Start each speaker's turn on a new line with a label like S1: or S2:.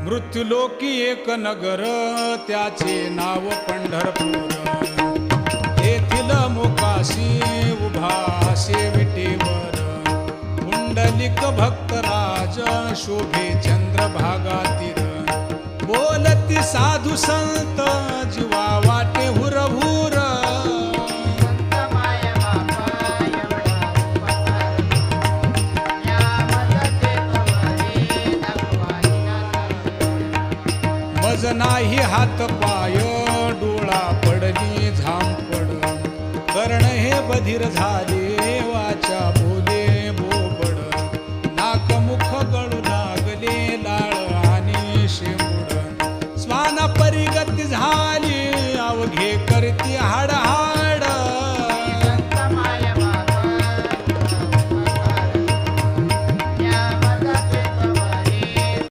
S1: मृत्युलोकी एक नगर त्याचे नाव पंढरपूर. येथील मोकाशी उभा शेविटेवर पुंडलिक भक्तराज शोभे चंद्रभागा तीर. बोलती साधू संत जीवा वाटे हुरहुर. मज नाही हात पाय डोळा पडली झांपड. कर्ण हे बधीर झाले वाचा